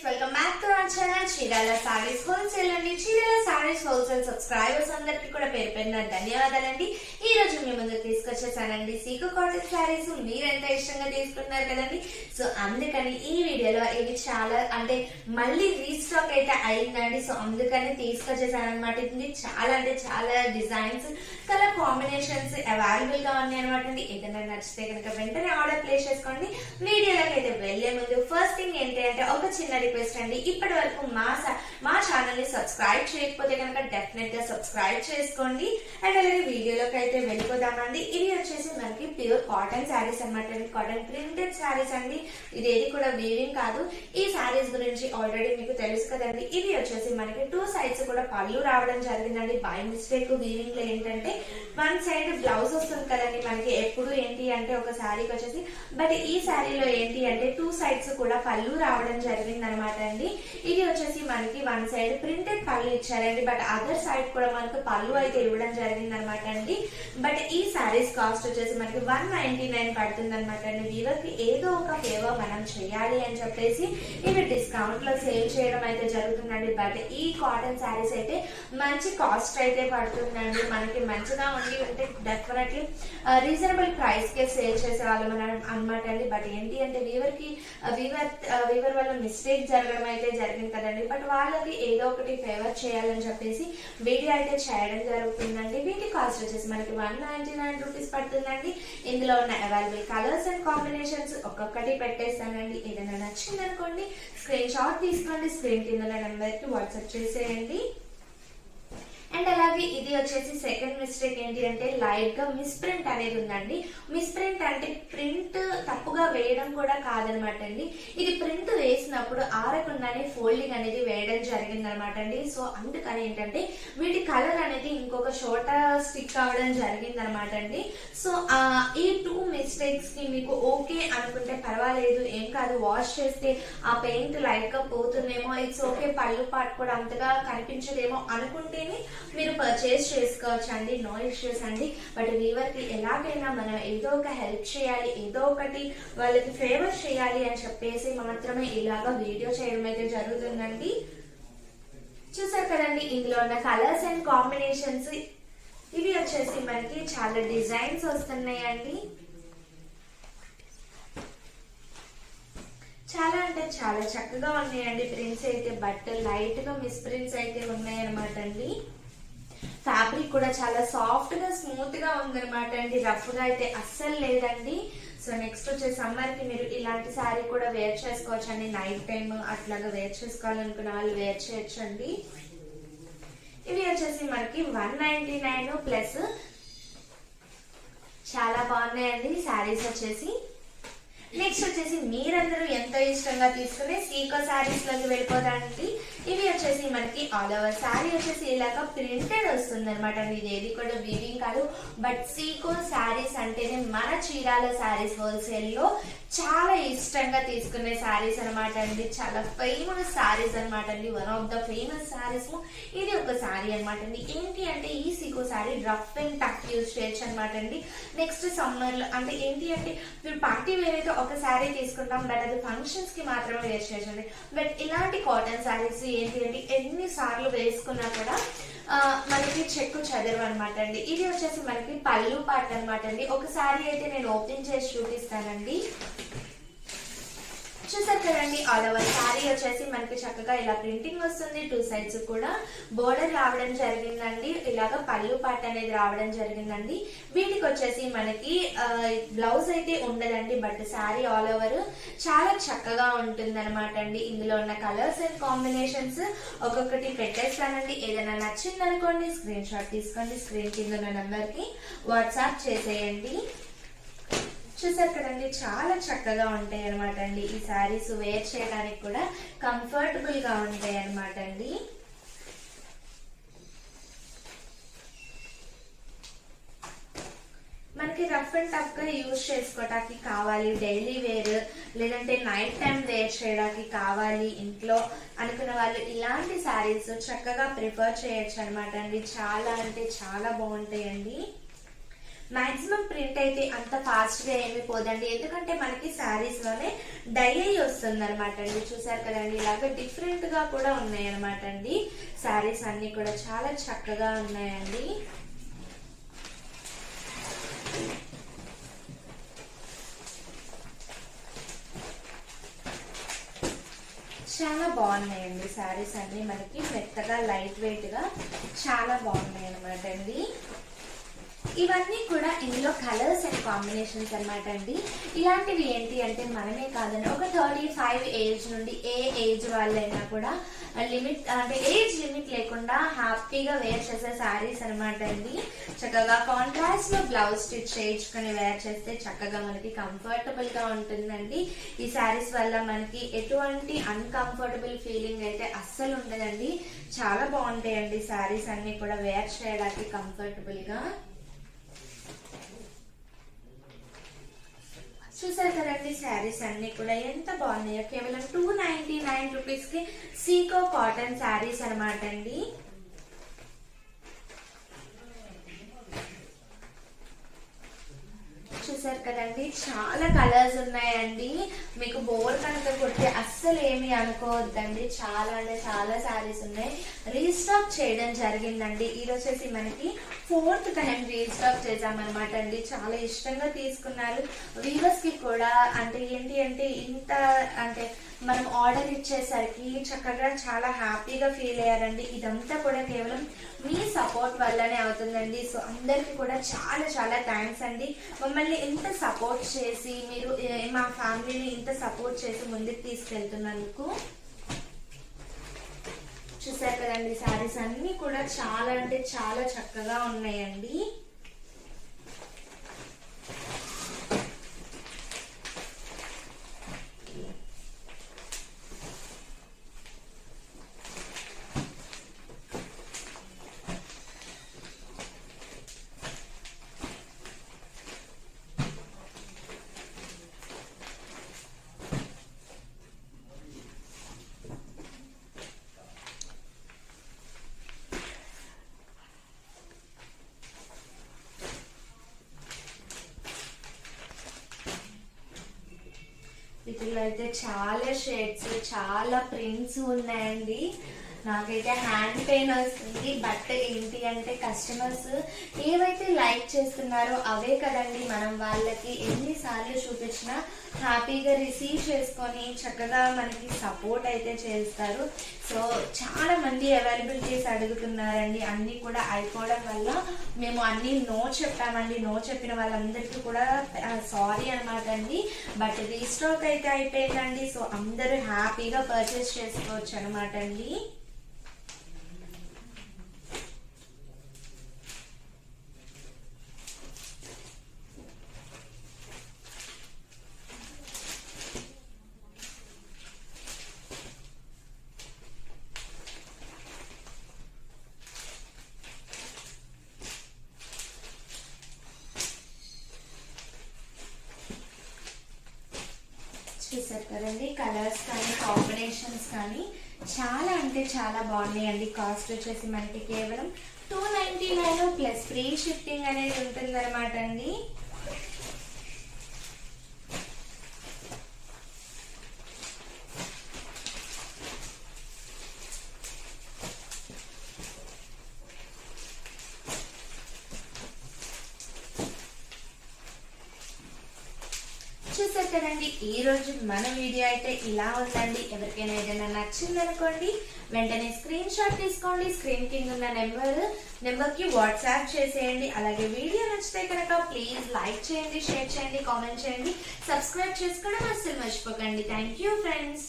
Welcome back to our channel Chirala saris wholesale అండి. Chirala saris wholesale subscribers అందరికి కూడా పేరు పేరున ధన్యవాదాలండి. ఈ రోజు మీ ముందుకు తీసుకొచ్చేసానండి సీకో కాటన్ సారీస్. మీరు ఎంత ఇష్టంగా తీసుకున్నారు కదండి, సో అందుకని ఈ వీడియోలో ఇవి చాలా మళ్ళీ రీస్టాక్ అయితే అయిందండి. సో అందుకని తీసుకొచ్చేసాను అనమాట. ఇది చాలా డిజైన్స్ కలర్ కాంబినేషన్స్ అవైలబుల్ గా ఉన్నాయి అనమాట అండి. ఏదైనా నచ్చితే కనుక వెంటనే ఆర్డర్ ప్లేస్ చేసుకోండి. వీడియోలోకి అయితే వెళ్లే ముందు ఫస్ట్ థింగ్ ఏంటి అంటే ఒక చిన్న రిక్వెస్ట్ అండి. ఇప్పటి వరకు మా ఛానల్ ని సబ్స్క్రైబ్ చేయకపోతే కనుక డెఫినెట్ గా సబ్స్క్రైబ్ చేసుకోండి. అండ్ అలాగే వీడియోలోకి అయితే వెళ్ళిపోదామండి. ఇది వచ్చేసి మనకి ప్యూర్ కాటన్ శారీస్ అనమాట అండి. కాటన్ ప్రింటెడ్ శారీస్ అండి. ఇది ఏది కూడా వీవింగ్ కాదు. ఈ శారీస్ గురించి ఆల్రెడీ మీకు తెలుసు కదండి. ఇది వచ్చేసి మనకి టూ సైడ్స్ కూడా పళ్ళు రావడం జరిగిందండి. బై మిస్టేక్ వీవింగ్ లో ఏంటంటే వన్ సైడ్ బ్లౌజ్ వస్తుంది కదండి మనకి ఎప్పుడు ఏంటి అంటే ఒక శారీకి వచ్చేసి, బట్ ఈ శారీలో ఏంటి అంటే టూ సైడ్స్ కూడా పళ్ళు రావడం జరిగింది అనమాట అండి. ఇది వచ్చేసి మనకి వన్ సైడ్ ప్రింటెడ్ పళ్ళు ఇచ్చారండి, బట్ అదర్ సైడ్ కూడా మనకు పళ్ళు అయితే ఇవ్వడం జరిగింది అనమాట అండి. బట్ ఈ శారీస్ కాస్ట్ వచ్చేసి మనకి 199 పడుతుంది అనమాట అండి. వీళ్ళకి ఏదో ఒక ఫేవర్ మనం చేయాలి అని చెప్పేసి ఇవి డిస్కౌంట్ లో సేల్ చేయడం అయితే జరుగుతుందండి. బట్ ఈ కాటన్ శారీస్ అయితే మంచి కాస్ట్ అయితే పడుతుందండి. మనకి మంచిగా ఉండి ఉంటే డెఫినెట్లీ రీజనబుల్ ప్రైస్ కే సేల్ చేసే వాళ్ళం అనమాట అండి. బట్ ఏంటి అంటే వీవర్ వల్ల మిస్టేక్ జరగడం అయితే జరిగింది కదండి. బట్ వాళ్ళకి ఏదో ఒకటి ఫేవర్ చేయాలని చెప్పేసి వీడియో అయితే చేయడం జరుగుతుందండి. వీటి కాస్ట్ వచ్చేసి మనకి 199 రూపీస్ పడుతుందండి. ఇందులో ఉన్న అవైలబుల్ కలర్స్ అండ్ కాంబినేషన్స్ ఒక్కొక్కటి పెట్టేస్తానండి. ఏదైనా నచ్చింది అనుకోండి, స్క్రీన్ షాట్ తీసుకోండి, స్క్రీన్ కింద నెంబర్ కి వాట్సాప్ చేసేయండి. అండ్ అలాగే ఇది వచ్చేసి సెకండ్ మిస్టేక్ ఏంటి అంటే లైట్ గా మిస్ ప్రింట్ అనేది ఉందండి. మిస్ ప్రింట్ అంటే ప్రింట్ తప్పుగా వేయడం కూడా కాదనమాట అండి. ఇది ప్రింట్ వేసినప్పుడు ఆరకుండానే ఫోల్డింగ్ అనేది వేయడం జరిగింది అనమాట అండి. సో అందుకని ఏంటంటే వీటి కలర్ అనేది ఇంకొక చోట స్టిక్ అవ్వడం జరిగింది అనమాట అండి. సో ఈ టూ మిస్టేక్స్ కి మీకు ఓకే అనుకుంటే పర్వాలేదు, ఏం కాదు, వాష్ చేస్తే ఆ పెయింట్ లైట్ గా పోతుందేమో, ఇట్స్ ఓకే, పళ్ళు పాటు కూడా అంతగా కనిపించదేమో అనుకుంటేనే మీరు పర్చేస్ చేసుకోవచ్చు అండి. నో ఇష్యూస్ అండి. బట్ వీవర్ కి ఎలాగైనా మనం ఏదో ఒక హెల్ప్ చేయాలి, ఏదో ఒకటి వాళ్ళకి ఫేవర్ చేయాలి అని చెప్పేసి మాత్రమే ఇలాగా వీడియో చేయడం అయితే జరుగుతుందండి. చూసారు కదండి ఇందులో ఉన్న కలర్స్ అండ్ కాంబినేషన్స్. ఇవి వచ్చేసి మనకి చాలా డిజైన్స్ వస్తున్నాయండి. చాలా అంటే చాలా చక్కగా ఉన్నాయండి ప్రింట్స్ అయితే. బట్ లైట్ గా మిస్ ప్రింట్స్ అయితే ఉన్నాయన్నమాట అండి. ఫ్యాబ్రిక్ కూడా చాలా సాఫ్ట్ గా స్మూత్ గా ఉందన్నమాట అండి. రఫ్ గా అయితే అస్సలు లేదండి. సో నెక్స్ట్ వచ్చే సమ్మర్ కి మీరు ఇలాంటి శారీ కూడా వేర్ చేసుకోవచ్చు అండి. నైట్ టైమ్ అట్లాగా వేర్ చేసుకోవాలనుకున్న వాళ్ళు వేర్ చేయొచ్చు అండి. ఇవి వచ్చేసి మనకి 199 ప్లస్. చాలా బాగున్నాయండి శారీస్ వచ్చేసి. నెక్స్ట్ వచ్చేసి మీరందరూ ఎంతో ఇష్టంగా తీసుకునే సీకో శారీస్ లోకి వెళ్ళిపోతానండి. ఇవి వచ్చేసి మనకి ఆల్ ఓవర్ శారీ వచ్చేసి ఇలాగా ప్రింటెడ్ వస్తుంది అనమాట అండి. ఇది ఏది కూడా వీవింగ్ కాదు. బట్ సీకో శారీస్ అంటేనే మన చీరాల శారీస్ హోల్సేల్ లో చాలా ఇష్టంగా తీసుకునే శారీస్ అనమాట అండి. చాలా ఫేమస్ శారీస్ అనమాట అండి. One of the famous saris ఇది ఒక శారీ అనమాట అండి. ఏంటి అంటే ఈ సీకో sari rough and tough use చేయొచ్చు అనమాట అండి. నెక్స్ట్ సమ్మర్ లో అంటే ఏంటి అంటే మీరు పార్టీ వేర్ అయితే ఒక శారీ తీసుకుంటాం, బట్ అది ఫంక్షన్స్ కి మాత్రమే వేర్ చేయొచ్చండి. బట్ ఇలాంటి కాటన్ శారీస్ ఏంటి అంటే ఎన్ని సార్లు వేసుకున్నా కూడా మనకి చెక్కు చెదరు అనమాట అండి. ఇది వచ్చేసి మనకి పళ్ళు పాట అనమాట అండి. ఒక శారీ అయితే నేను ఓపెన్ చేసి చూపిస్తానండి. చూసారు కదండి ఆల్ ఓవర్ శారీ వచ్చేసి మనకి చక్కగా ఇలా ప్రింటింగ్ వస్తుంది. టూ సైడ్స్ కూడా బోర్డర్ రావడం జరిగిందండి. ఇలాగా పళ్ళు పాట అనేది రావడం జరిగిందండి. వీటికి వచ్చేసి మనకి బ్లౌజ్ అయితే ఉండదండి. బట్ శారీ ఆల్ ఓవర్ చాలా చక్కగా ఉంటుంది అనమాట అండి. ఇందులో ఉన్న కలర్స్ అండ్ కాంబినేషన్స్ ఒక్కొక్కటి పెట్టేస్తానండి. ఏదైనా నచ్చింది అనుకోండి, స్క్రీన్ షాట్ తీసుకోండి, స్క్రీన్ కింద ఉన్న నెంబర్ కి వాట్సాప్ చేసేయండి. చూసారు కదండి చాలా చక్కగా ఉంటాయి అనమాట అండి. ఈ శారీస్ వేర్ చేయడానికి కూడా కంఫర్టబుల్ గా ఉంటాయి అనమాట అండి. మనకి రఫ్ అండ్ టఫ్ గా యూజ్ చేసుకోవడానికి కావాలి, డైలీ వేర్ లేదంటే నైట్ టైం వేర్ చేయడానికి కావాలి ఇంట్లో అనుకున్న వాళ్ళు ఇలాంటి శారీస్ చక్కగా ప్రిఫర్ చేయొచ్చు అనమాట అండి. చాలా అంటే చాలా బాగుంటాయండి. మాక్సిమం ప్రింట్ అయితే అంత ఫాస్ట్ గా ఏమి పోదండి, ఎందుకంటే మనకి శారీస్ లోనే డై అయ్యి వస్తుంది అనమాట అండి. చూసారు కదండి, ఇలాగ డిఫరెంట్ గా కూడా ఉన్నాయి అనమాట అండి. శారీస్ అన్ని కూడా చాలా చక్కగా ఉన్నాయండి. చాలా బాగున్నాయండి శారీస్ అన్ని, మనకి మెత్తగా లైట్ వెయిట్ గా చాలా బాగున్నాయి అనమాట అండి. ఇవన్నీ కూడా ఇందులో కలర్స్ అండ్ కాంబినేషన్స్ అనమాట అండి. ఇలాంటివి ఏంటి అంటే మనమే కాదండి, ఒక 35 ఏజ్ నుండి ఏ ఏజ్ వాళ్ళైనా కూడా లిమిట్ అంటే ఏజ్ లిమిట్ లేకుండా హ్యాపీగా వేర్ చేసే శారీస్ అనమాట అండి. చక్కగా కాంట్రాస్ట్ లో బ్లౌజ్ స్టిచ్ చేయించుకొని వేర్ చేస్తే చక్కగా మనకి కంఫర్టబుల్ గా ఉంటుందండి. ఈ శారీస్ వల్ల మనకి ఎటువంటి అన్కంఫర్టబుల్ ఫీలింగ్ అయితే అస్సలు ఉండదండి. చాలా బాగుంటాయండి శారీస్ అన్ని కూడా వేర్ చేయడానికి కంఫర్టబుల్ గా. చూసారు కదండి, శారీస్ అన్ని కూడా ఎంత బాగున్నాయో. కేవలం 299 రూపీస్ కి సీకో కాటన్ శారీస్ అనమాట అండి. చూసారు కదండి, చాలా కలర్స్ ఉన్నాయండి. మీకు బోర్ కనుక కొట్టి అస్సలు ఏమి అనుకోవద్దండి, చాలా అంటే చాలా శారీస్ ఉన్నాయి. రీస్టాక్ చేయడం జరిగిందండి. ఈ రోజేసి మనకి 4th టైం రీస్టాక్ చేసామన్నమాట అండి. చాలా ఇష్టంగా తీసుకున్నారు వీవర్స్ కి కూడా. అంటే ఏంటి అంటే ఇంత అంటే మనం ఆర్డర్ ఇచ్చేసరికి చక్కగా చాలా హ్యాపీగా ఫీల్ అయ్యారండి. ఇదంతా కూడా కేవలం మీ సపోర్ట్ వల్లనే అవుతుందండి. సో అందరికి కూడా చాలా చాలా థ్యాంక్స్ అండి. మమ్మల్ని ఇంత సపోర్ట్ చేసి మీరు మా ఫ్యామిలీని ఇంత సపోర్ట్ చేసి ముందుకు తీసుకెళ్తున్నందుకు. చూసారు కదండి, శారీస్ అన్ని కూడా చాలా అంటే చాలా చక్కగా ఉన్నాయండి. వీటిలో అయితే చాలా షేడ్స్, చాలా ప్రింట్స్ ఉన్నాయండి. నాకైతే హ్యాండ్ పెయిన్ వస్తుంది. బట్ ఏంటి అంటే కస్టమర్స్ ఏవైతే లైక్ చేస్తున్నారో అవే కదండి మనం వాళ్ళకి ఎన్నిసార్లు చూపించినా హ్యాపీగా రిసీవ్ చేసుకొని చక్కగా మనకి సపోర్ట్ అయితే చేస్తారు. సో చాలా మంది అవైలబిలిటీస్ అడుగుతున్నారండి. అన్నీ కూడా అయిపోవడం వల్ల మేము అన్ని నో చెప్పామండి. నో చెప్పిన వాళ్ళందరికీ కూడా సారీ అనమాట అండి. బట్ రీస్టాక్ అయితే అయిపోయిందండి. సో అందరూ హ్యాపీగా పర్చేస్ చేసుకోవచ్చు అనమాట అండి. చూసారు కదండి, కలర్స్ కానీ కాంబినేషన్స్ కానీ చాలా అంటే చాలా బాగున్నాయండి. కాస్ట్ వచ్చేసి మనకి కేవలం 299 ప్లస్ ఫ్రీ షిప్పింగ్ అనేది ఉంటుంది అనమాట అండి. చూసారు కదండి, ఈ రోజు మన వీడియో అయితే ఇలా ఉందండి. ఎవరికైనా ఏదైనా నచ్చింది అనుకోండి, వెంటనే స్క్రీన్ షాట్ తీసుకోండి. స్క్రీన్ కింద ఉన్న నెంబర్ కి వాట్సాప్ చేసేయండి. అలాగే వీడియో నచ్చితే కనుక ప్లీజ్ లైక్ చేయండి, షేర్ చేయండి, కామెంట్ చేయండి, సబ్స్క్రైబ్ చేసుకోవడం అస్సలు మర్చిపోకండి. Thank you friends.